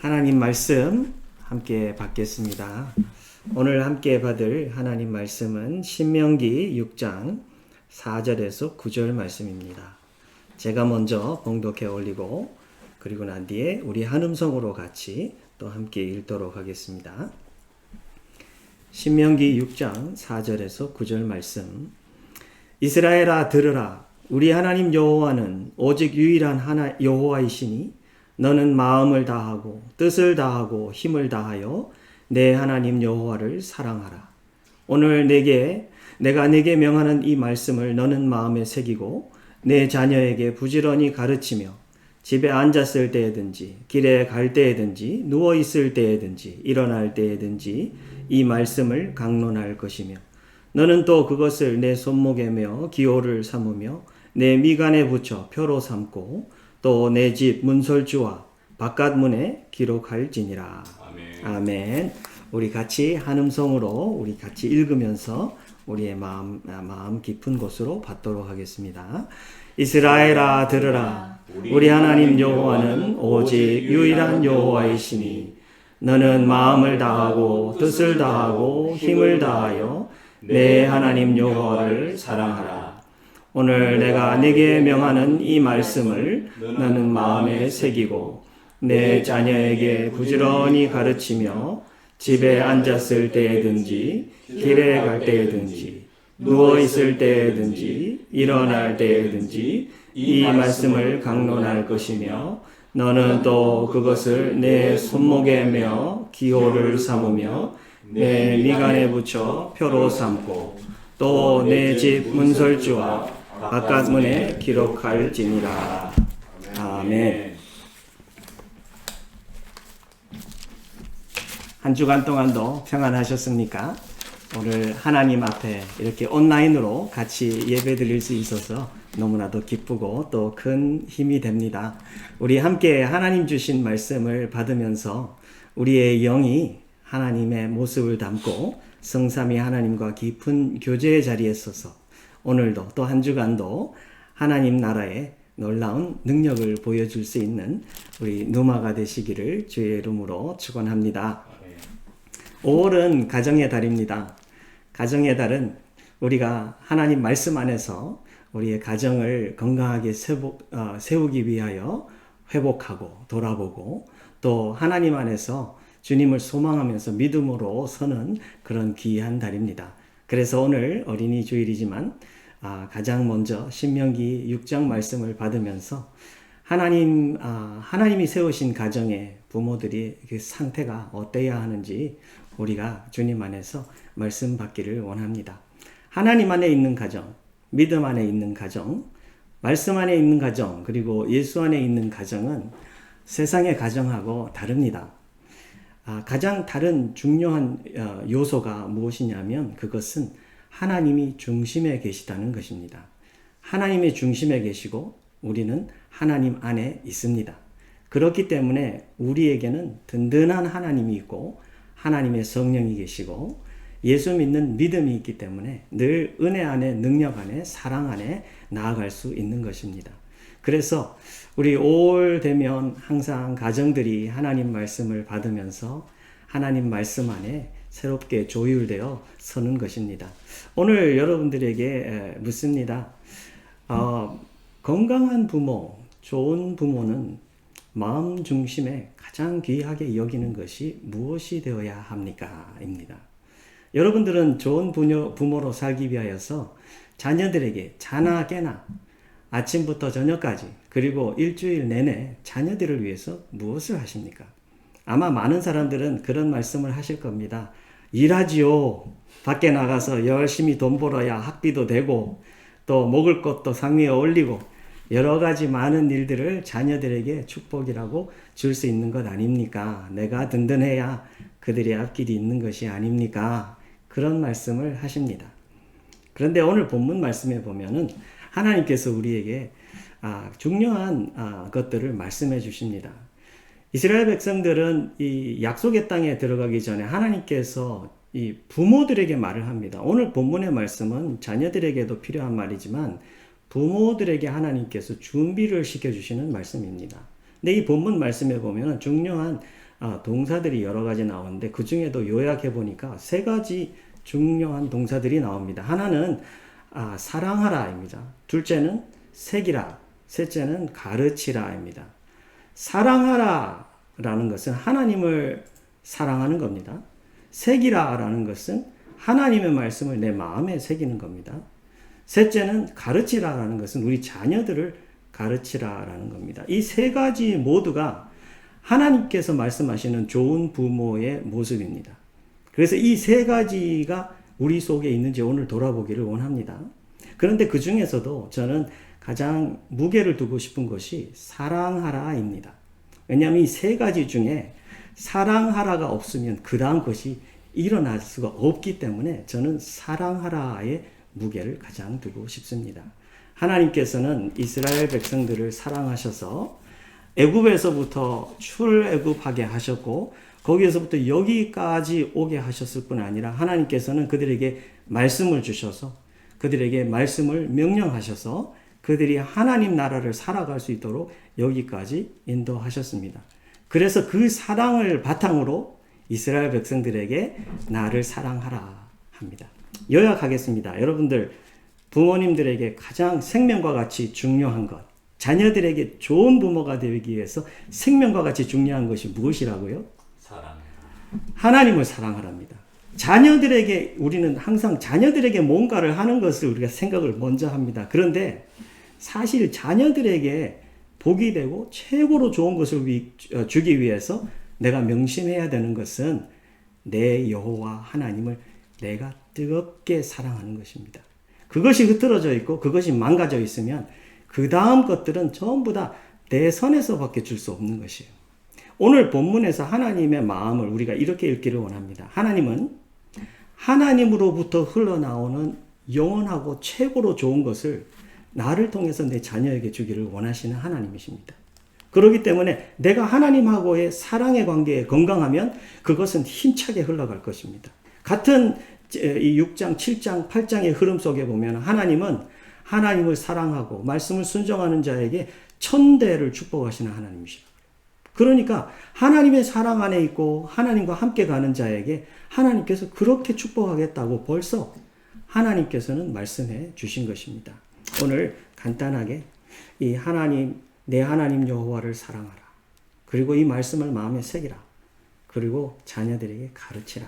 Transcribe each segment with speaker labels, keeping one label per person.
Speaker 1: 하나님 말씀 함께 받겠습니다. 오늘 함께 받을 하나님 말씀은 신명기 6장 4절에서 9절 말씀입니다. 제가 먼저 봉독해 올리고 그리고 난 뒤에 우리 한음성으로 같이 또 함께 읽도록 하겠습니다. 신명기 6장 4절에서 9절 말씀. 이스라엘아 들으라. 우리 하나님 여호와는 오직 유일한 하나 여호와이시니 너는 마음을 다하고 뜻을 다하고 힘을 다하여 내 하나님 여호와를 사랑하라. 오늘 내가 내게 명하는 이 말씀을 너는 마음에 새기고 내 자녀에게 부지런히 가르치며 집에 앉았을 때에든지 길에 갈 때에든지 누워 있을 때에든지 일어날 때에든지 이 말씀을 강론할 것이며 너는 또 그것을 내 손목에 메어 기호를 삼으며 내 미간에 붙여 표로 삼고 또 내 집 문설주와 바깥 문에 기록할지니라. 아멘. 우리 같이 한음성으로 우리 같이 읽으면서 우리의 마음 깊은 곳으로 받도록 하겠습니다. 이스라엘아 들으라. 우리 하나님 여호와는 오직 유일한 여호와이시니 너는 마음을 다하고 뜻을 다하고 힘을 다하여 내 하나님 여호와를 사랑하라. 오늘 내가 네게 명하는 이 말씀을 너는 마음에 새기고 내 자녀에게 부지런히 가르치며 집에 앉았을 때에든지 길에 갈 때에든지 누워 있을 때에든지 일어날 때에든지 이 말씀을 강론할 것이며 너는 또 그것을 내 손목에 메어 기호를 삼으며 내 미간에 붙여 표로 삼고 또 내 집 문설주와 바깥 문에 기록할지니라. 아멘. 한 주간 동안도 평안하셨습니까? 오늘 하나님 앞에 이렇게 온라인으로 같이 예배 드릴 수 있어서 너무나도 기쁘고 또 큰 힘이 됩니다. 우리 함께 하나님 주신 말씀을 받으면서 우리의 영이 하나님의 모습을 담고 성삼위 하나님과 깊은 교제의 자리에 서서 오늘도 또 한 주간도 하나님 나라의 놀라운 능력을 보여줄 수 있는 우리 누마가 되시기를 주의 이름으로 축원합니다. 5월은 가정의 달입니다. 가정의 달은 우리가 하나님 말씀 안에서 우리의 가정을 건강하게 세우기 위하여 회복하고 돌아보고 또 하나님 안에서 주님을 소망하면서 믿음으로 서는 그런 귀한 달입니다. 그래서 오늘 어린이 주일이지만 가장 먼저 신명기 6장 말씀을 받으면서 하나님이 세우신 가정의 부모들이 그 상태가 어때야 하는지 우리가 주님 안에서 말씀 받기를 원합니다. 하나님 안에 있는 가정, 믿음 안에 있는 가정, 말씀 안에 있는 가정, 그리고 예수 안에 있는 가정은 세상의 가정하고 다릅니다. 가장 다른 중요한 요소가 무엇이냐면 그것은 하나님이 중심에 계시다는 것입니다. 하나님의 중심에 계시고 우리는 하나님 안에 있습니다. 그렇기 때문에 우리에게는 든든한 하나님이 있고 하나님의 성령이 계시고 예수 믿는 믿음이 있기 때문에 늘 은혜 안에 능력 안에 사랑 안에 나아갈 수 있는 것입니다. 그래서 우리 5월 되면 항상 가정들이 하나님 말씀을 받으면서 하나님 말씀 안에 새롭게 조율되어 서는 것입니다. 오늘 여러분들에게 묻습니다. 건강한 부모, 좋은 부모는 마음 중심에 가장 귀하게 여기는 것이 무엇이 되어야 합니까? 입니다. 여러분들은 좋은 부모로 살기 위하여서 자녀들에게 자나 깨나 아침부터 저녁까지 그리고 일주일 내내 자녀들을 위해서 무엇을 하십니까? 아마 많은 사람들은 그런 말씀을 하실 겁니다. 일하지요. 밖에 나가서 열심히 돈 벌어야 학비도 되고 또 먹을 것도 상위에 올리고 여러 가지 많은 일들을 자녀들에게 축복이라고 줄 수 있는 것 아닙니까? 내가 든든해야 그들의 앞길이 있는 것이 아닙니까? 그런 말씀을 하십니다. 그런데 오늘 본문 말씀에 보면은 하나님께서 우리에게 중요한 것들을 말씀해 주십니다. 이스라엘 백성들은 이 약속의 땅에 들어가기 전에 하나님께서 이 부모들에게 말을 합니다. 오늘 본문의 말씀은 자녀들에게도 필요한 말이지만 부모들에게 하나님께서 준비를 시켜주시는 말씀입니다. 근데 이 본문 말씀에 보면 중요한 동사들이 여러 가지 나오는데 그 중에도 요약해 보니까 세 가지 중요한 동사들이 나옵니다. 하나는 사랑하라입니다. 둘째는 새기라, 셋째는 가르치라입니다. 사랑하라라는 것은 하나님을 사랑하는 겁니다. 새기라라는 것은 하나님의 말씀을 내 마음에 새기는 겁니다. 셋째는 가르치라라는 것은 우리 자녀들을 가르치라라는 겁니다. 이 세 가지 모두가 하나님께서 말씀하시는 좋은 부모의 모습입니다. 그래서 이 세 가지가 우리 속에 있는지 오늘 돌아보기를 원합니다. 그런데 그 중에서도 저는 가장 무게를 두고 싶은 것이 사랑하라입니다. 왜냐하면 이 세 가지 중에 사랑하라가 없으면 그 다음 것이 일어날 수가 없기 때문에 저는 사랑하라의 무게를 가장 두고 싶습니다. 하나님께서는 이스라엘 백성들을 사랑하셔서 애굽에서부터 출애굽하게 하셨고 거기에서부터 여기까지 오게 하셨을 뿐 아니라 하나님께서는 그들에게 말씀을 주셔서 그들에게 말씀을 명령하셔서 그들이 하나님 나라를 살아갈 수 있도록 여기까지 인도하셨습니다. 그래서 그 사랑을 바탕으로 이스라엘 백성들에게 나를 사랑하라 합니다. 요약하겠습니다. 여러분들 부모님들에게 가장 생명과 같이 중요한 것, 자녀들에게 좋은 부모가 되기 위해서 생명과 같이 중요한 것이 무엇이라고요?
Speaker 2: 사랑.
Speaker 1: 하나님을 사랑하랍니다. 자녀들에게 우리는 항상 자녀들에게 뭔가를 하는 것을 우리가 생각을 먼저 합니다. 그런데 사실 자녀들에게 복이 되고 최고로 좋은 것을 주기 위해서 내가 명심해야 되는 것은 내 여호와 하나님을 내가 뜨겁게 사랑하는 것입니다. 그것이 흐트러져 있고 그것이 망가져 있으면 그 다음 것들은 전부 다 내 선에서밖에 줄 수 없는 것이에요. 오늘 본문에서 하나님의 마음을 우리가 이렇게 읽기를 원합니다. 하나님은 하나님으로부터 흘러나오는 영원하고 최고로 좋은 것을 나를 통해서 내 자녀에게 주기를 원하시는 하나님이십니다. 그렇기 때문에 내가 하나님하고의 사랑의 관계에 건강하면 그것은 힘차게 흘러갈 것입니다. 같은 이 6장, 7장, 8장의 흐름 속에 보면 하나님은 하나님을 사랑하고 말씀을 순종하는 자에게 천대를 축복하시는 하나님이시다. 그러니까 하나님의 사랑 안에 있고 하나님과 함께 가는 자에게 하나님께서 그렇게 축복하겠다고 벌써 하나님께서는 말씀해 주신 것입니다. 오늘 간단하게 이 하나님, 내 하나님 여호와를 사랑하라. 그리고 이 말씀을 마음에 새기라. 그리고 자녀들에게 가르치라.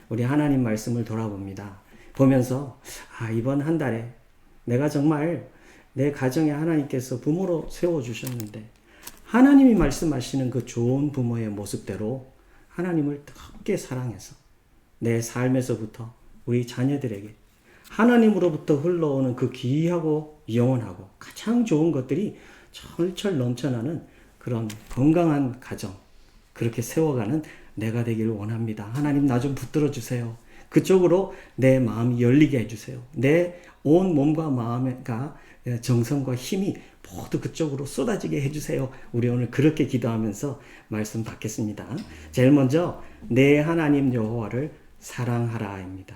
Speaker 1: 우리 하나님 말씀을 돌아봅니다. 보면서 이번 한 달에 내가 정말 내 가정에 하나님께서 부모로 세워주셨는데 하나님이 말씀하시는 그 좋은 부모의 모습대로 하나님을 뜨겁게 사랑해서 내 삶에서부터 우리 자녀들에게 하나님으로부터 흘러오는 그 귀하고 영원하고 가장 좋은 것들이 철철 넘쳐나는 그런 건강한 가정, 그렇게 세워가는 내가 되기를 원합니다. 하나님 나 좀 붙들어 주세요. 그쪽으로 내 마음이 열리게 해주세요. 내 온 몸과 마음과 정성과 힘이 모두 그쪽으로 쏟아지게 해주세요. 우리 오늘 그렇게 기도하면서 말씀 받겠습니다. 제일 먼저 내 하나님 여호와를 사랑하라입니다.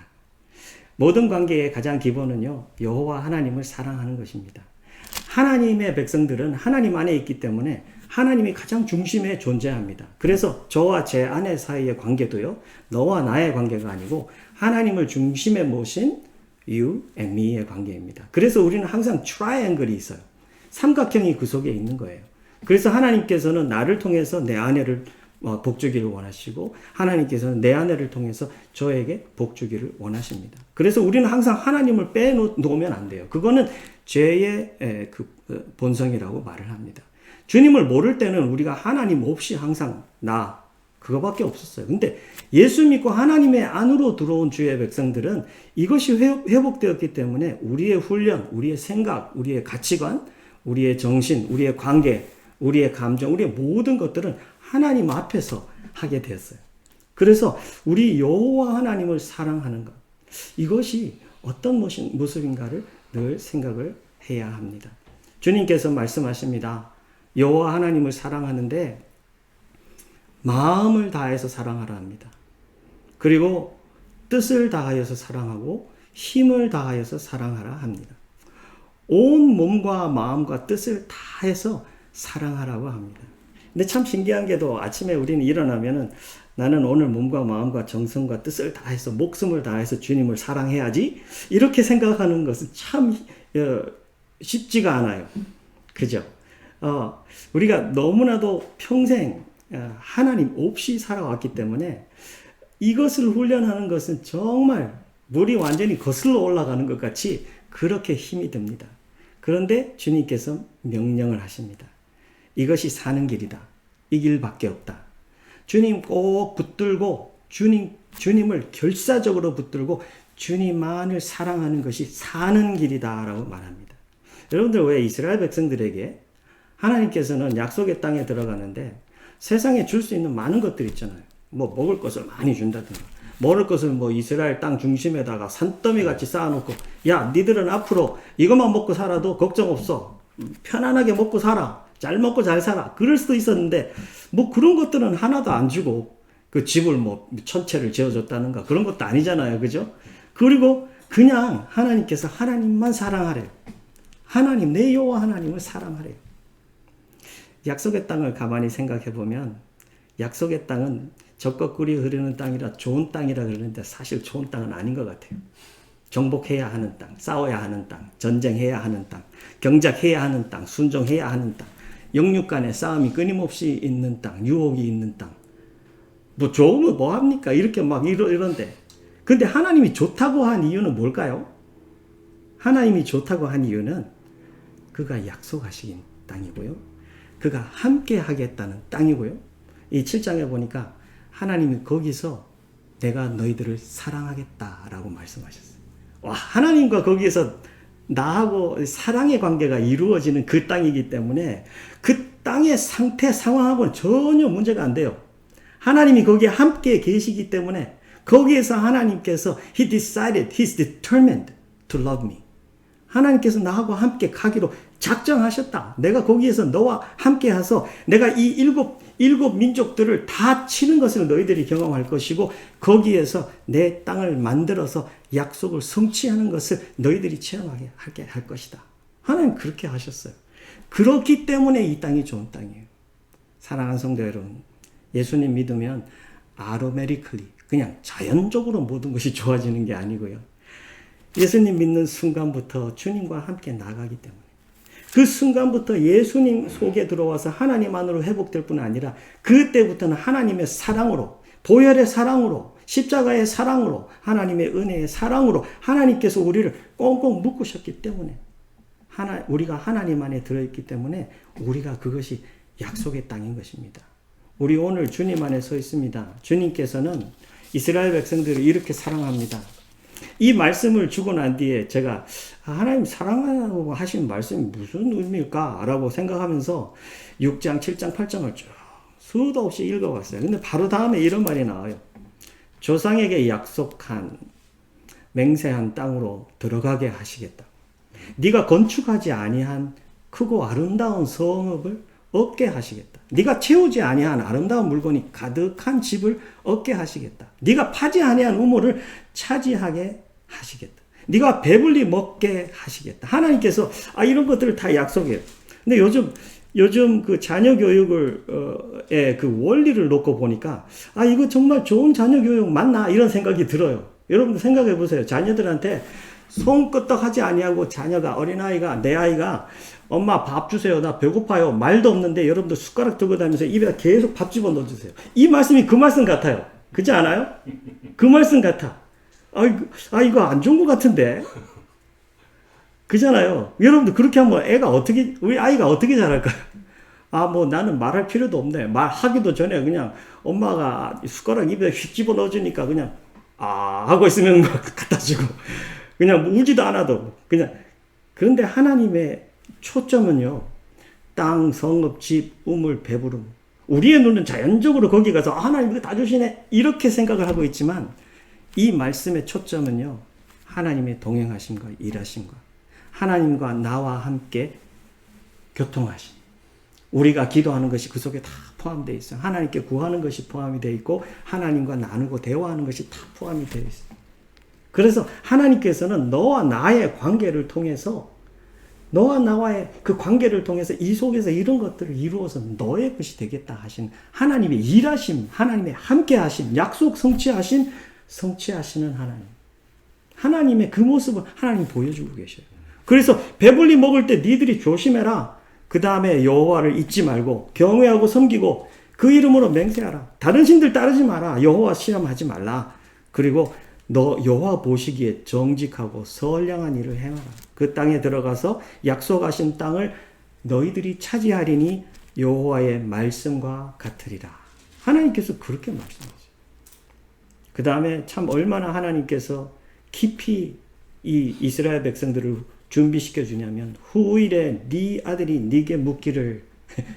Speaker 1: 모든 관계의 가장 기본은요, 여호와 하나님을 사랑하는 것입니다. 하나님의 백성들은 하나님 안에 있기 때문에 하나님이 가장 중심에 존재합니다. 그래서 저와 제 아내 사이의 관계도요, 너와 나의 관계가 아니고 하나님을 중심에 모신 you and me의 관계입니다. 그래서 우리는 항상 트라이앵글이 있어요. 삼각형이 그 속에 있는 거예요. 그래서 하나님께서는 나를 통해서 내 아내를 복주기를 원하시고 하나님께서는 내 아내를 통해서 저에게 복주기를 원하십니다. 그래서 우리는 항상 하나님을 빼놓으면 안 돼요. 그거는 죄의 그 본성이라고 말을 합니다. 주님을 모를 때는 우리가 하나님 없이 항상 그거밖에 없었어요. 근데 예수 믿고 하나님의 안으로 들어온 주의 백성들은 이것이 회복되었기 때문에 우리의 훈련, 우리의 생각, 우리의 가치관, 우리의 정신, 우리의 관계, 우리의 감정, 우리의 모든 것들은 하나님 앞에서 하게 되었어요. 그래서 우리 여호와 하나님을 사랑하는 것, 이것이 어떤 모습인가를 늘 생각을 해야 합니다. 주님께서 말씀하십니다. 여호와 하나님을 사랑하는데 마음을 다해서 사랑하라 합니다. 그리고 뜻을 다하여서 사랑하고 힘을 다하여서 사랑하라 합니다. 온 몸과 마음과 뜻을 다해서 사랑하라고 합니다. 근데 참 신기한 게도 아침에 우리는 일어나면은 나는 오늘 몸과 마음과 정성과 뜻을 다해서 목숨을 다해서 주님을 사랑해야지 이렇게 생각하는 것은 참 쉽지가 않아요. 그죠? 우리가 너무나도 평생 하나님 없이 살아왔기 때문에 이것을 훈련하는 것은 정말 물이 완전히 거슬러 올라가는 것 같이 그렇게 힘이 듭니다. 그런데 주님께서 명령을 하십니다. 이것이 사는 길이다. 이 길밖에 없다. 주님 꼭 붙들고 주님을 결사적으로 붙들고 주님만을 사랑하는 것이 사는 길이다 라고 말합니다. 여러분들 왜 이스라엘 백성들에게 하나님께서는 약속의 땅에 들어가는데 세상에 줄 수 있는 많은 것들 있잖아요. 뭐 먹을 것을 많이 준다든가 먹을 것을 뭐 이스라엘 땅 중심에다가 산더미 같이 쌓아놓고 야 니들은 앞으로 이것만 먹고 살아도 걱정 없어. 편안하게 먹고 살아. 잘 먹고 잘 살아. 그럴 수도 있었는데 뭐 그런 것들은 하나도 안 주고 그 집을 뭐 천채를 지어줬다는가 그런 것도 아니잖아요. 그죠? 그리고 그냥 하나님께서 하나님만 사랑하래요. 하나님 내 여호와 하나님을 사랑하래요. 약속의 땅을 가만히 생각해 보면 약속의 땅은 젖과 꿀이 흐르는 땅이라 좋은 땅이라 그러는데 사실 좋은 땅은 아닌 것 같아요. 정복해야 하는 땅, 싸워야 하는 땅, 전쟁해야 하는 땅, 경작해야 하는 땅, 순종해야 하는 땅, 영육 간의 싸움이 끊임없이 있는 땅, 유혹이 있는 땅. 뭐 좋으면 뭐합니까? 이렇게 막 이런데. 근데 하나님이 좋다고 한 이유는 뭘까요? 하나님이 좋다고 한 이유는 그가 약속하신 땅이고요. 그가 함께 하겠다는 땅이고요. 이 7장에 보니까 하나님이 거기서 내가 너희들을 사랑하겠다라고 말씀하셨어요. 와, 하나님과 거기에서 나하고 사랑의 관계가 이루어지는 그 땅이기 때문에 그 땅의 상태, 상황하고는 전혀 문제가 안 돼요. 하나님이 거기에 함께 계시기 때문에 거기에서 하나님께서 He decided, He's determined to love me. 하나님께서 나하고 함께 가기로 작정하셨다. 내가 거기에서 너와 함께 해서 내가 이 일곱 민족들을 다 치는 것을 너희들이 경험할 것이고 거기에서 내 땅을 만들어서 약속을 성취하는 것을 너희들이 체험하게 할 것이다. 하나님 그렇게 하셨어요. 그렇기 때문에 이 땅이 좋은 땅이에요. 사랑하는 성도 여러분, 예수님 믿으면 automatically 그냥 자연적으로 모든 것이 좋아지는 게 아니고요. 예수님 믿는 순간부터 주님과 함께 나가기 때문에 그 순간부터 예수님 속에 들어와서 하나님 안으로 회복될 뿐 아니라 그때부터는 하나님의 사랑으로, 보혈의 사랑으로, 십자가의 사랑으로, 하나님의 은혜의 사랑으로 하나님께서 우리를 꽁꽁 묶으셨기 때문에 우리가 하나님 안에 들어있기 때문에 우리가 그것이 약속의 땅인 것입니다. 우리 오늘 주님 안에 서 있습니다. 주님께서는 이스라엘 백성들을 이렇게 사랑합니다. 이 말씀을 주고 난 뒤에 제가 하나님 사랑하라고 하신 말씀이 무슨 의미일까? 라고 생각하면서 6장, 7장, 8장을 쭉 수도 없이 읽어봤어요. 근데 바로 다음에 이런 말이 나와요. 조상에게 약속한 맹세한 땅으로 들어가게 하시겠다. 네가 건축하지 아니한 크고 아름다운 성읍을 얻게 하시겠다. 네가 채우지 아니한 아름다운 물건이 가득한 집을 얻게 하시겠다. 네가 파지 아니한 우물을 차지하게 하시겠다. 네가 배불리 먹게 하시겠다. 하나님께서 이런 것들을 다 약속해요. 근데 요즘 그 자녀 교육을 그 원리를 놓고 보니까 이거 정말 좋은 자녀 교육 맞나 이런 생각이 들어요. 여러분들 생각해 보세요. 자녀들한테 손끄떡하지 아니하고 자녀가 어린아이가 내 아이가 엄마 밥 주세요. 나 배고파요. 말도 없는데 여러분들 숟가락 들고 다니면서 입에다 계속 밥 집어 넣어주세요. 이 말씀이 그 말씀 같아요. 그렇지 않아요? 그 말씀 같아. 이거 안 좋은 것 같은데. 그잖아요. 여러분들 그렇게 하면 우리 아이가 어떻게 자랄까요? 뭐 나는 말할 필요도 없네. 말하기도 전에 그냥 엄마가 숟가락 입에 휙 집어 넣어주니까 그냥 하고 있으면 갖다 주고 그냥 울지도 않아도 그냥. 그런데 하나님의 초점은요, 땅, 성읍, 집, 우물, 배부름. 우리의 눈은 자연적으로 거기 가서 하나님 이거 다 주시네 이렇게 생각을 하고 있지만 이 말씀의 초점은요, 하나님의 동행하심과 일하심과 하나님과 나와 함께 교통하심. 우리가 기도하는 것이 그 속에 다 포함되어 있어요. 하나님께 구하는 것이 포함이 되어 있고 하나님과 나누고 대화하는 것이 다 포함이 되어 있어요. 그래서 하나님께서는 너와 나의 관계를 통해서 너와 나와의 그 관계를 통해서 이 속에서 이런 것들을 이루어서 너의 것이 되겠다 하신 하나님의 일하심, 하나님의 함께하심, 약속 성취하시는 하나님. 하나님의 그 모습을 하나님 보여주고 계셔요. 그래서 배불리 먹을 때 니들이 조심해라. 그 다음에 여호와를 잊지 말고 경외하고 섬기고 그 이름으로 맹세하라. 다른 신들 따르지 마라. 여호와 시험하지 말라. 그리고 너 여호와 보시기에 정직하고 선량한 일을 행하라. 그 땅에 들어가서 약속하신 땅을 너희들이 차지하리니 여호와의 말씀과 같으리라. 하나님께서 그렇게 말씀하세요. 그 다음에 참 얼마나 하나님께서 깊이 이 이스라엘 백성들을 준비시켜 주냐면 후일에 네 아들이 네게 묻기를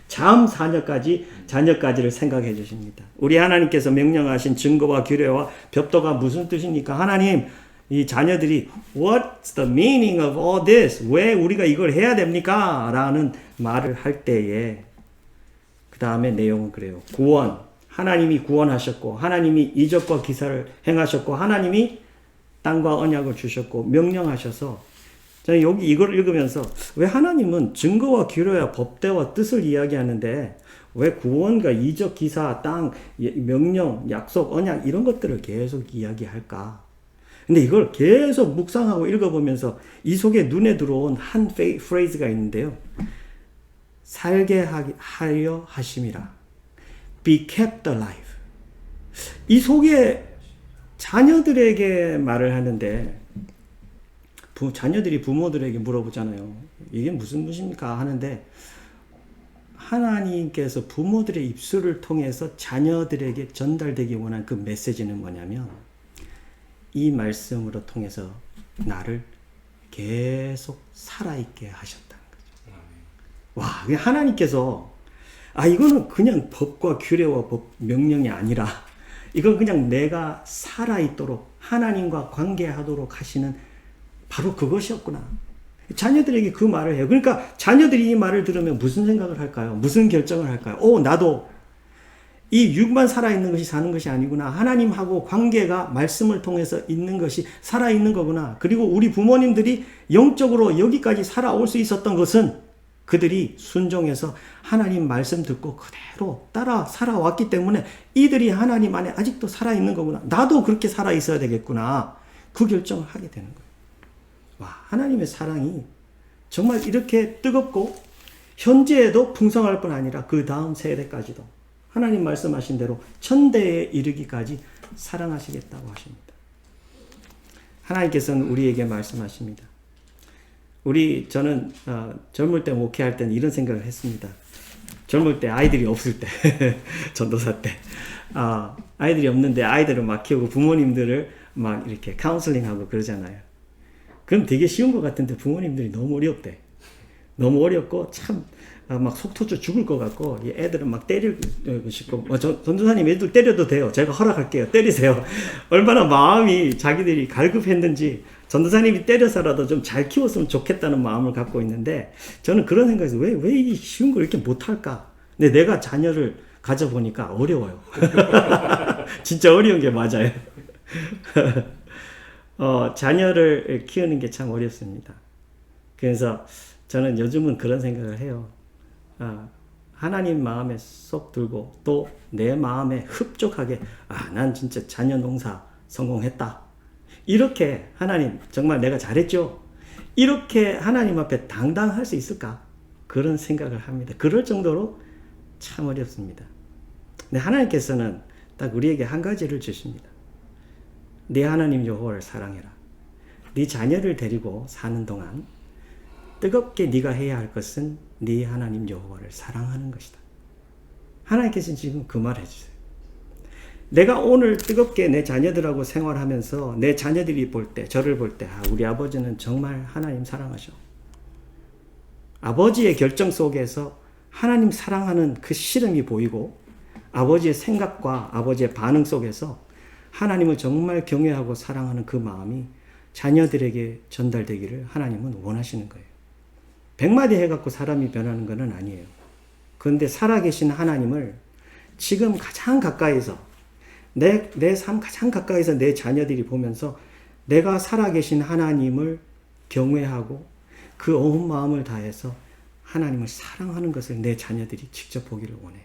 Speaker 1: 참 자녀까지를 생각해 주십니다. 우리 하나님께서 명령하신 증거와 규례와 벽도가 무슨 뜻입니까? 하나님, 이 자녀들이 What's the meaning of all this? 왜 우리가 이걸 해야 됩니까? 라는 말을 할 때에 그 다음에 내용은 그래요. 구원, 하나님이 구원하셨고 하나님이 이적과 기사를 행하셨고 하나님이 땅과 언약을 주셨고 명령하셔서 저는 여기 이걸 읽으면서 왜 하나님은 증거와 규례와 법대와 뜻을 이야기하는데 왜 구원과 이적, 기사, 땅, 명령, 약속, 언약 이런 것들을 계속 이야기할까? 근데 이걸 계속 묵상하고 읽어보면서 이 속에 눈에 들어온 한 프레이즈가 있는데요. 살게 하려 하심이라. Be kept alive. 이 속에 자녀들에게 말을 하는데 자녀들이 부모들에게 물어보잖아요. 이게 무슨 뜻입니까? 하는데 하나님께서 부모들의 입술을 통해서 자녀들에게 전달되기 원한 그 메시지는 뭐냐면 이 말씀으로 통해서 나를 계속 살아있게 하셨다는 거죠. 와, 하나님께서 이거는 그냥 법과 규례와 법 명령이 아니라 이건 그냥 내가 살아있도록 하나님과 관계하도록 하시는 바로 그것이었구나. 자녀들에게 그 말을 해요. 그러니까 자녀들이 이 말을 들으면 무슨 생각을 할까요? 무슨 결정을 할까요? 나도 이 육만 살아있는 것이 사는 것이 아니구나. 하나님하고 관계가 말씀을 통해서 있는 것이 살아있는 거구나. 그리고 우리 부모님들이 영적으로 여기까지 살아올 수 있었던 것은 그들이 순종해서 하나님 말씀 듣고 그대로 따라 살아왔기 때문에 이들이 하나님 안에 아직도 살아있는 거구나. 나도 그렇게 살아있어야 되겠구나. 그 결정을 하게 되는 거예요. 와, 하나님의 사랑이 정말 이렇게 뜨겁고 현재에도 풍성할 뿐 아니라 그 다음 세대까지도 하나님 말씀하신 대로 천대에 이르기까지 사랑하시겠다고 하십니다. 하나님께서는 우리에게 말씀하십니다. 저는 젊을 때 목회할 때는 이런 생각을 했습니다. 젊을 때 아이들이 없을 때 전도사 때 아이들이 없는데 아이들을 막 키우고 부모님들을 막 이렇게 카운슬링하고 그러잖아요. 그럼 되게 쉬운 것 같은데 부모님들이 너무 어렵대. 너무 어렵고 참 막 속 터져 죽을 것 같고 애들은 막 때리고 싶고 전도사님 애들 때려도 돼요. 제가 허락할게요. 때리세요. 얼마나 마음이 자기들이 갈급했는지 전도사님이 때려서라도 좀 잘 키웠으면 좋겠다는 마음을 갖고 있는데 저는 그런 생각에서 왜 이 쉬운 걸 이렇게 못할까? 근데 내가 자녀를 가져보니까 어려워요. 진짜 어려운 게 맞아요. 자녀를 키우는 게 참 어렵습니다. 그래서 저는 요즘은 그런 생각을 해요. 하나님 마음에 쏙 들고 또 내 마음에 흡족하게 난 진짜 자녀 농사 성공했다. 이렇게 하나님 정말 내가 잘했죠. 이렇게 하나님 앞에 당당할 수 있을까? 그런 생각을 합니다. 그럴 정도로 참 어렵습니다. 근데 하나님께서는 딱 우리에게 한 가지를 주십니다. 네 하나님 여호와를 사랑해라. 네 자녀를 데리고 사는 동안 뜨겁게 네가 해야 할 것은 네 하나님 여호와를 사랑하는 것이다. 하나님께서 지금 그 말 해주세요. 내가 오늘 뜨겁게 내 자녀들하고 생활하면서 내 자녀들이 볼 때, 저를 볼 때 우리 아버지는 정말 하나님 사랑하셔. 아버지의 결정 속에서 하나님 사랑하는 그 실험이 보이고 아버지의 생각과 아버지의 반응 속에서 하나님을 정말 경외하고 사랑하는 그 마음이 자녀들에게 전달되기를 하나님은 원하시는 거예요. 100마디 해갖고 사람이 변하는 것은 아니에요. 그런데 살아계신 하나님을 지금 가장 가까이서 내 삶 가장 가까이서 내 자녀들이 보면서 내가 살아계신 하나님을 경외하고 그 온 마음을 다해서 하나님을 사랑하는 것을 내 자녀들이 직접 보기를 원해요.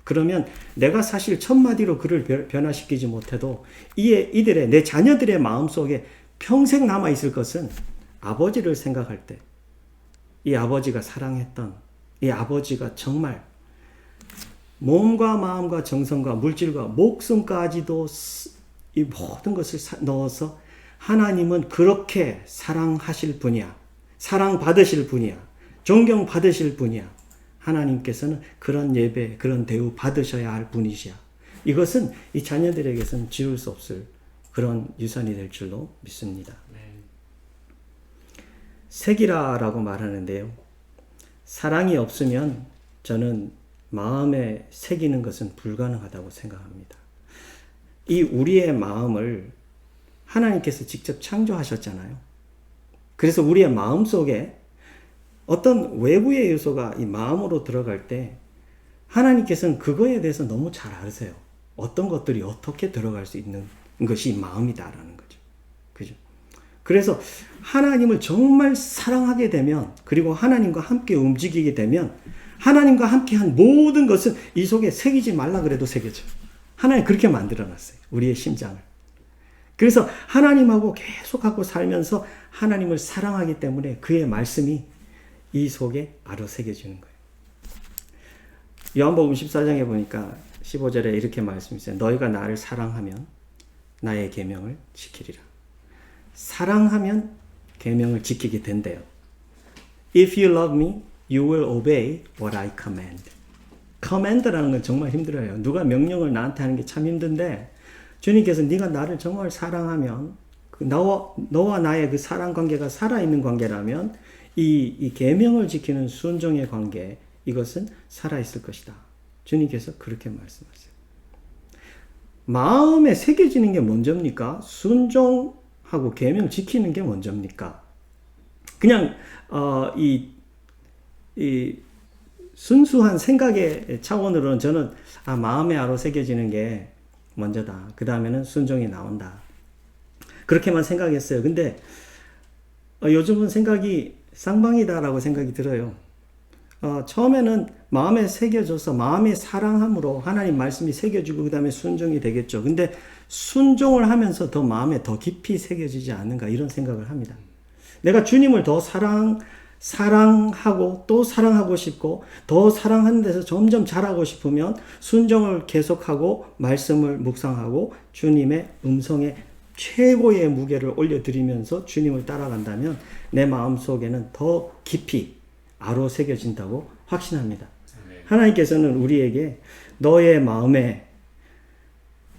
Speaker 1: 그러면 내가 사실 첫마디로 그를 변화시키지 못해도 이들의 내 자녀들의 마음속에 평생 남아있을 것은 아버지를 생각할 때 이 아버지가 사랑했던 이 아버지가 정말 몸과 마음과 정성과 물질과 목숨까지도 이 모든 것을 넣어서 하나님은 그렇게 사랑하실 분이야. 사랑받으실 분이야. 존경받으실 분이야. 하나님께서는 그런 예배, 그런 대우 받으셔야 할 분이시야. 이것은 이 자녀들에게서는 지울 수 없을 그런 유산이 될 줄로 믿습니다. 색이라라고 말하는데요. 사랑이 없으면 저는 마음에 새기는 것은 불가능하다고 생각합니다. 이 우리의 마음을 하나님께서 직접 창조하셨잖아요. 그래서 우리의 마음 속에 어떤 외부의 요소가 이 마음으로 들어갈 때 하나님께서는 그거에 대해서 너무 잘 아세요. 어떤 것들이 어떻게 들어갈 수 있는 것이 마음이다라는 거죠. 그죠? 그래서 하나님을 정말 사랑하게 되면, 그리고 하나님과 함께 움직이게 되면 하나님과 함께한 모든 것은 이 속에 새기지 말라 그래도 새겨져요. 하나님 그렇게 만들어놨어요. 우리의 심장을. 그래서 하나님하고 계속하고 살면서 하나님을 사랑하기 때문에 그의 말씀이 이 속에 아로 새겨지는 거예요. 요한복음 14장에 보니까 15절에 이렇게 말씀했어요. 너희가 나를 사랑하면 나의 계명을 지키리라. 사랑하면 계명을 지키게 된대요. If you love me, you will obey what I command. command라는 건 정말 힘들어요. 누가 명령을 나한테 하는 게 참 힘든데 주님께서 네가 나를 정말 사랑하면 너와 나의 그 사랑 관계가 살아있는 관계라면 이 계명을 지키는 순종의 관계, 이것은 살아있을 것이다. 주님께서 그렇게 말씀하세요. 마음에 새겨지는 게 먼저입니까? 순종하고 계명 지키는 게 먼저입니까? 그냥 이 순수한 생각의 차원으로는 저는 마음에 아로 새겨지는 게 먼저다. 그 다음에는 순종이 나온다. 그렇게만 생각했어요. 근데 요즘은 생각이 쌍방이다라고 생각이 들어요. 처음에는 마음에 새겨져서 마음의 사랑함으로 하나님 말씀이 새겨지고 그 다음에 순종이 되겠죠. 근데 순종을 하면서 더 마음에 더 깊이 새겨지지 않는가 이런 생각을 합니다. 내가 주님을 더 사랑하고 또 사랑하고 싶고 더 사랑하는 데서 점점 잘하고 싶으면 순종을 계속하고 말씀을 묵상하고 주님의 음성에 최고의 무게를 올려드리면서 주님을 따라간다면 내 마음속에는 더 깊이 아로 새겨진다고 확신합니다. 하나님께서는 우리에게 너의 마음에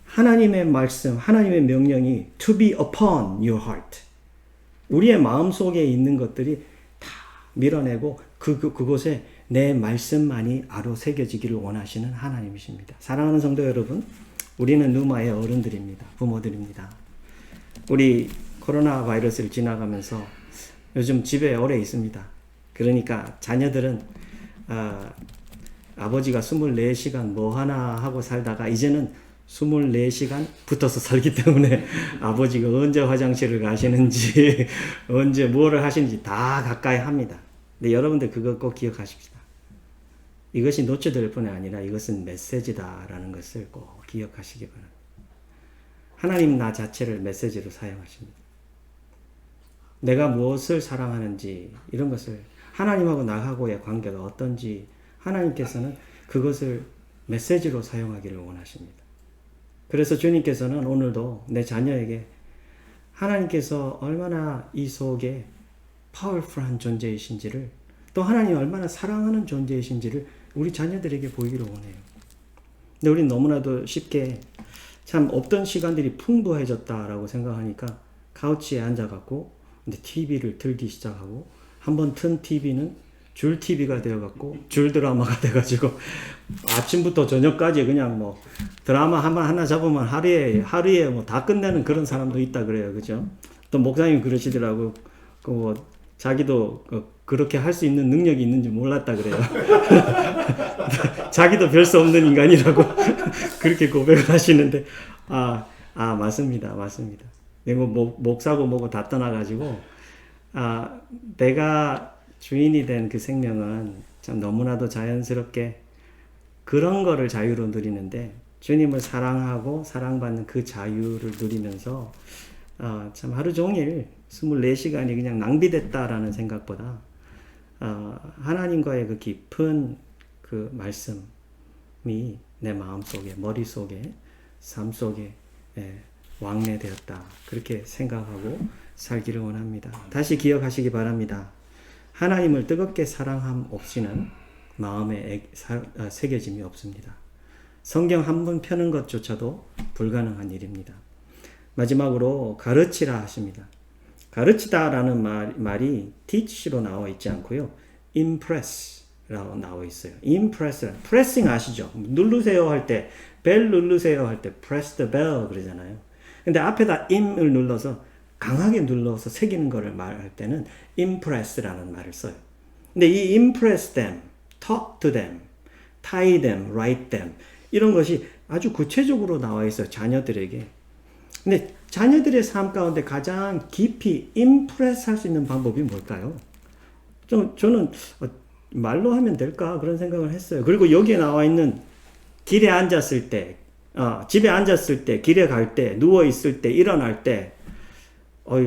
Speaker 1: 하나님의 말씀, 하나님의 명령이 to be upon your heart, 우리의 마음속에 있는 것들이 다 밀어내고 그곳에 내 말씀만이 아로 새겨지기를 원하시는 하나님이십니다. 사랑하는 성도 여러분, 우리는 누마의 어른들입니다. 부모들입니다. 우리 코로나 바이러스를 지나가면서 요즘 집에 오래 있습니다. 그러니까 자녀들은 아버지가 24시간 뭐 하나 하고 살다가 이제는 24시간 붙어서 살기 때문에 아버지가 언제 화장실을 가시는지 언제 뭐를 하시는지 다 가까이 합니다. 근데 여러분들 그거 꼭 기억하십시다. 이것이 노출될 뿐이 아니라 이것은 메시지다라는 것을 꼭 기억하시기 바랍니다. 하나님 나 자체를 메시지로 사용하십니다. 내가 무엇을 사랑하는지 이런 것을 하나님하고 나하고의 관계가 어떤지 하나님께서는 그것을 메시지로 사용하기를 원하십니다. 그래서 주님께서는 오늘도 내 자녀에게 하나님께서 얼마나 이 속에 파워풀한 존재이신지를, 또 하나님이 얼마나 사랑하는 존재이신지를 우리 자녀들에게 보이기를 원해요. 근데 우리는 너무나도 쉽게 참 없던 시간들이 풍부해졌다라고 생각하니까 카우치에 앉아갖고 근데 TV를 틀기 시작하고 한번 튼 TV는 줄 TV가 되어갖고 줄 드라마가 돼가지고 아침부터 저녁까지 그냥 뭐 드라마 하나 잡으면 하루에 뭐 다 끝내는 그런 사람도 있다 그래요. 그죠? 또 목사님이 그러시더라고. 자기도 그렇게 할 수 있는 능력이 있는지 몰랐다 그래요. 자기도 별 수 없는 인간이라고 그렇게 고백을 하시는데 맞습니다. 뭐 목사고 뭐고 다 떠나가지고 내가 주인이 된 그 생명은 참 너무나도 자연스럽게 그런 거를 자유로 누리는데 주님을 사랑하고 사랑받는 그 자유를 누리면서 참 하루 종일 24시간이 그냥 낭비됐다라는 생각보다 하나님과의 그 깊은 그 말씀이 내 마음속에, 머릿속에, 삶 속에 왕래되었다. 그렇게 생각하고 살기를 원합니다. 다시 기억하시기 바랍니다. 하나님을 뜨겁게 사랑함 없이는 마음에 새겨짐이 없습니다. 성경 한 번 펴는 것조차도 불가능한 일입니다. 마지막으로 가르치라 하십니다. 가르치다라는 말이 teach로 나와 있지 않고요. impress라고 나와 있어요. impress, pressing 아시죠? 누르세요 할 때, 벨 누르세요 할 때 press the bell 그러잖아요. 근데 앞에다 im을 눌러서 강하게 눌러서 새기는 거를 말할 때는 impress라는 말을 써요. 근데 이 impress them, talk to them, tie them, write them 이런 것이 아주 구체적으로 나와 있어요. 자녀들에게. 근데 자녀들의 삶 가운데 가장 깊이 impress 할 수 있는 방법이 뭘까요? 저는 말로 하면 될까? 그런 생각을 했어요. 그리고 여기에 나와 있는 길에 앉았을 때, 집에 앉았을 때, 길에 갈 때, 누워있을 때, 일어날 때,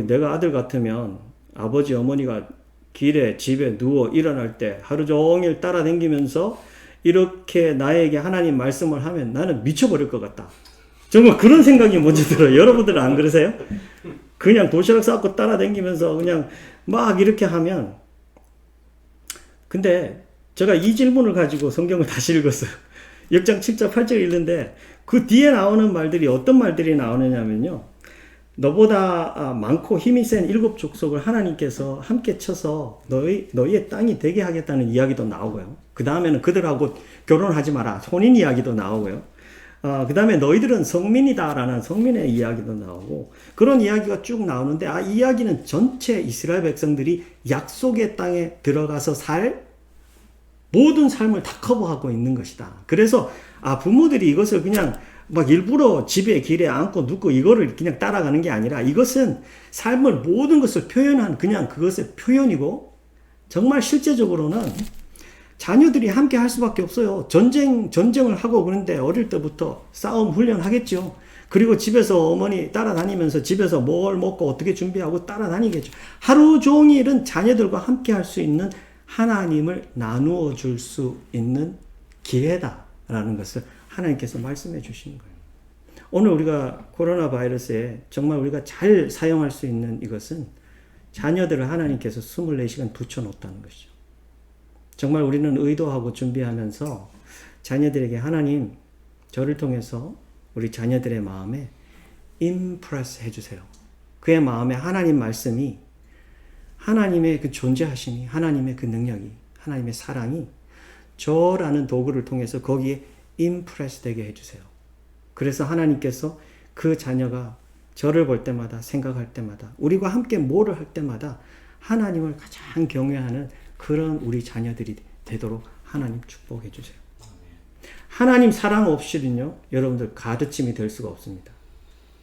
Speaker 1: 내가 아들 같으면 아버지, 어머니가 길에, 집에 누워 일어날 때 하루 종일 따라다니면서 이렇게 나에게 하나님 말씀을 하면 나는 미쳐버릴 것 같다. 정말 그런 생각이 먼저 들어요. 여러분들은 안 그러세요? 그냥 도시락 싸고 따라다니면서 그냥 막 이렇게 하면. 근데 제가 이 질문을 가지고 성경을 다시 읽었어요. 6장 7절 8절 읽는데 그 뒤에 나오는 말들이 어떤 말들이 나오느냐면요. 너보다 많고 힘이 센 7 족속을 하나님께서 함께 쳐서 너희의 땅이 되게 하겠다는 이야기도 나오고요. 그 다음에는 그들하고 결혼하지 마라. 혼인 이야기도 나오고요. 그 다음에 너희들은 성민이다라는 성민의 이야기도 나오고 그런 이야기가 쭉 나오는데 이 이야기는 전체 이스라엘 백성들이 약속의 땅에 들어가서 살 모든 삶을 다 커버하고 있는 것이다. 그래서 부모들이 이것을 그냥 막 일부러 집에 길에 앉고 눕고 이거를 그냥 따라가는 게 아니라 이것은 삶을 모든 것을 표현한 그냥 그것의 표현이고 정말 실제적으로는 자녀들이 함께 할 수밖에 없어요. 전쟁을 하고 그런데 어릴 때부터 싸움 훈련하겠죠. 그리고 집에서 어머니 따라다니면서 집에서 뭘 먹고 어떻게 준비하고 따라다니겠죠. 하루 종일은 자녀들과 함께 할 수 있는 하나님을 나누어 줄 수 있는 기회다라는 것을 하나님께서 말씀해 주시는 거예요. 오늘 우리가 코로나 바이러스에 정말 우리가 잘 사용할 수 있는 이것은 자녀들을 하나님께서 24시간 붙여놓았다는 것이죠. 정말 우리는 의도하고 준비하면서 자녀들에게 하나님 저를 통해서 우리 자녀들의 마음에 임프레스 해주세요. 그의 마음에 하나님 말씀이 하나님의 그 존재하심이 하나님의 그 능력이 하나님의 사랑이 저라는 도구를 통해서 거기에 임프레스 되게 해주세요. 그래서 하나님께서 그 자녀가 저를 볼 때마다 생각할 때마다 우리와 함께 뭐를 할 때마다 하나님을 가장 경외하는 그런 우리 자녀들이 되도록 하나님 축복해 주세요. 하나님 사랑 없이는요, 여러분들 가르침이 될 수가 없습니다.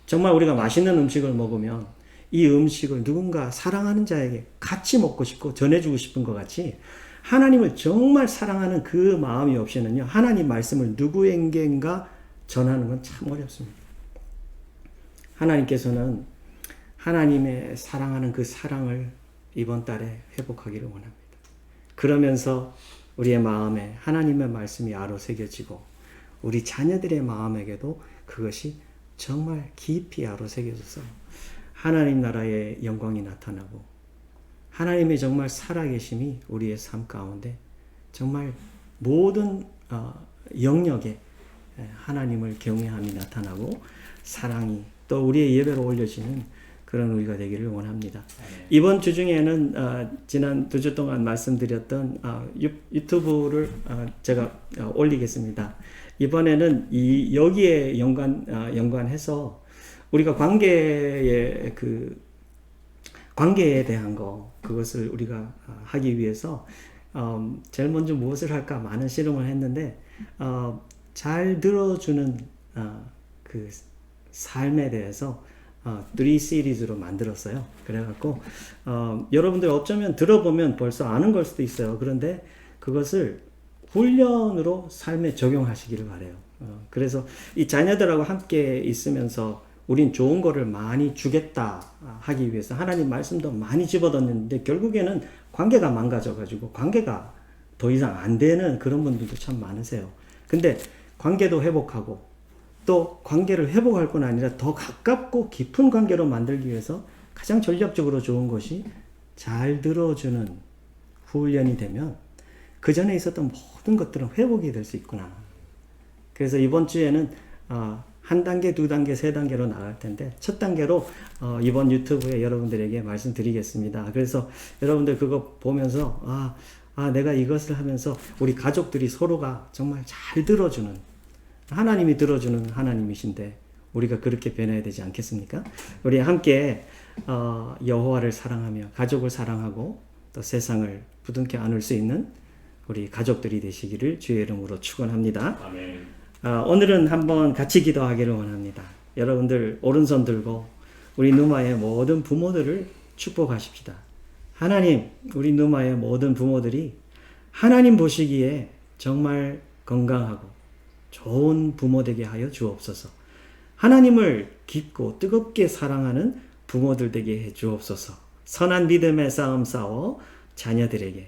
Speaker 1: 정말 우리가 맛있는 음식을 먹으면 이 음식을 누군가 사랑하는 자에게 같이 먹고 싶고 전해주고 싶은 것 같이 하나님을 정말 사랑하는 그 마음이 없이는요, 하나님 말씀을 누구에겐가 전하는 건 참 어렵습니다. 하나님께서는 하나님의 사랑하는 그 사랑을 이번 달에 회복하기를 원합니다. 그러면서 우리의 마음에 하나님의 말씀이 아로새겨지고 우리 자녀들의 마음에게도 그것이 정말 깊이 아로새겨져서 하나님 나라의 영광이 나타나고 하나님의 정말 살아계심이 우리의 삶 가운데 정말 모든 영역에 하나님을 경외함이 나타나고 사랑이 또 우리의 예배로 올려지는 그런 우리가 되기를 원합니다. 이번 주 중에는 지난 2주 동안 말씀드렸던 유튜브를 제가 올리겠습니다. 이번에는 여기에 연관해서 우리가 관계에 대한 그것을 우리가 하기 위해서 제일 먼저 무엇을 할까 많은 실험을 했는데 잘 들어주는 그 삶에 대해서 3 시리즈로 만들었어요. 그래갖고 여러분들 어쩌면 들어보면 벌써 아는 걸 수도 있어요. 그런데 그것을 훈련으로 삶에 적용하시기를 바래요. 그래서 이 자녀들하고 함께 있으면서 우린 좋은 거를 많이 주겠다 하기 위해서 하나님 말씀도 많이 집어넣는데 결국에는 관계가 망가져가지고 관계가 더 이상 안 되는 그런 분들도 참 많으세요. 근데 관계도 회복하고 또 관계를 회복할 뿐 아니라 더 가깝고 깊은 관계로 만들기 위해서 가장 전략적으로 좋은 것이 잘 들어주는 훈련이 되면 그 전에 있었던 모든 것들은 회복이 될 수 있구나. 그래서 이번 주에는 한 단계, 두 단계, 세 단계로 나갈 텐데 첫 단계로 이번 유튜브에 여러분들에게 말씀드리겠습니다. 그래서 여러분들 그거 보면서 내가 이것을 하면서 우리 가족들이 서로가 정말 잘 들어주는 하나님이 들어주는 하나님이신데 우리가 그렇게 변해야 되지 않겠습니까? 우리 함께 여호와를 사랑하며 가족을 사랑하고 또 세상을 부둥켜 안을 수 있는 우리 가족들이 되시기를 주의 이름으로 축원합니다.
Speaker 2: 아멘.
Speaker 1: 오늘은 한번 같이 기도하기를 원합니다. 여러분들 오른손 들고 우리 누마의 모든 부모들을 축복하십시다. 하나님, 우리 누마의 모든 부모들이 하나님 보시기에 정말 건강하고 좋은 부모 되게 하여 주옵소서. 하나님을 깊고 뜨겁게 사랑하는 부모들 되게 해 주옵소서. 선한 믿음의 싸움 싸워 자녀들에게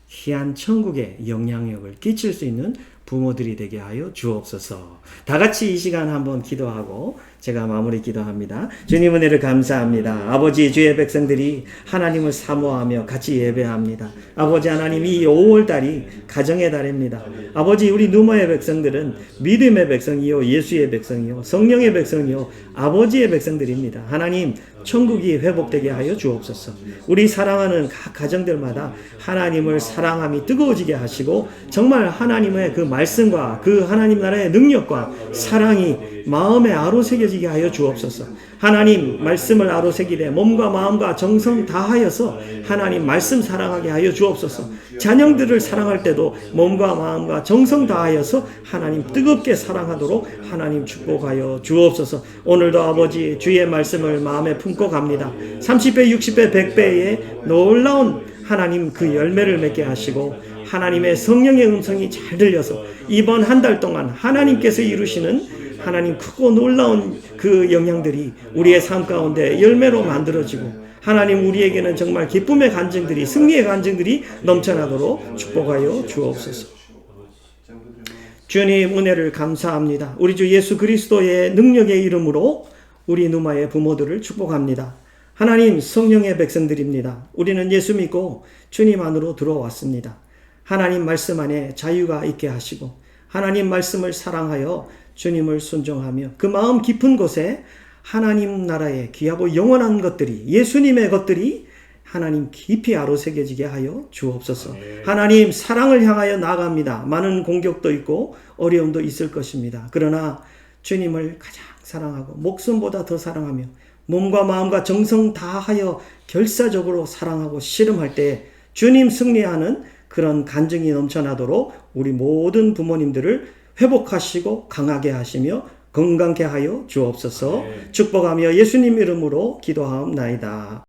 Speaker 1: 희한 천국의 영향력을 끼칠 수 있는 부모들이 되게 하여 주옵소서. 다 같이 이 시간 한번 기도하고 제가 마무리 기도합니다. 주님 은혜를 감사합니다. 아버지, 주의 백성들이 하나님을 사모하며 같이 예배합니다. 아버지 하나님, 이 5월달이 가정의 달입니다. 아버지, 우리 누마의 백성들은 믿음의 백성이요 예수의 백성이요 성령의 백성이요 아버지의 백성들입니다. 하나님, 천국이 회복되게 하여 주옵소서. 우리 사랑하는 각 가정들마다 하나님을 사랑함이 뜨거워지게 하시고 정말 하나님의 그 말씀과 그 하나님 나라의 능력과 사랑이 마음에 아로새겨지게 하여 주옵소서. 하나님 말씀을 아로새기되 몸과 마음과 정성 다하여서 하나님 말씀 사랑하게 하여 주옵소서. 자녀들을 사랑할 때도 몸과 마음과 정성 다하여서 하나님 뜨겁게 사랑하도록 하나님 축복하여 주옵소서. 오늘도 아버지 주의 말씀을 마음에 품고 갑니다. 30배, 60배, 100배의 놀라운 하나님 그 열매를 맺게 하시고 하나님의 성령의 음성이 잘 들려서 이번 한 달 동안 하나님께서 이루시는 하나님 크고 놀라운 그 영향들이 우리의 삶 가운데 열매로 만들어지고 하나님 우리에게는 정말 기쁨의 간증들이 승리의 간증들이 넘쳐나도록 축복하여 주옵소서. 주님 은혜를 감사합니다. 우리 주 예수 그리스도의 능력의 이름으로 우리 누마의 부모들을 축복합니다. 하나님 성령의 백성들입니다. 우리는 예수 믿고 주님 안으로 들어왔습니다. 하나님 말씀 안에 자유가 있게 하시고 하나님 말씀을 사랑하여 주님을 순종하며 그 마음 깊은 곳에 하나님 나라의 귀하고 영원한 것들이 예수님의 것들이 하나님 깊이 아로새겨지게 하여 주옵소서. 하나님 사랑을 향하여 나아갑니다. 많은 공격도 있고 어려움도 있을 것입니다. 그러나 주님을 가장 사랑하고 목숨보다 더 사랑하며 몸과 마음과 정성 다하여 결사적으로 사랑하고 씨름할 때 주님 승리하는 그런 간증이 넘쳐나도록 우리 모든 부모님들을 회복하시고 강하게 하시며 건강케 하여 주옵소서. 축복하며 예수님 이름으로 기도하옵나이다.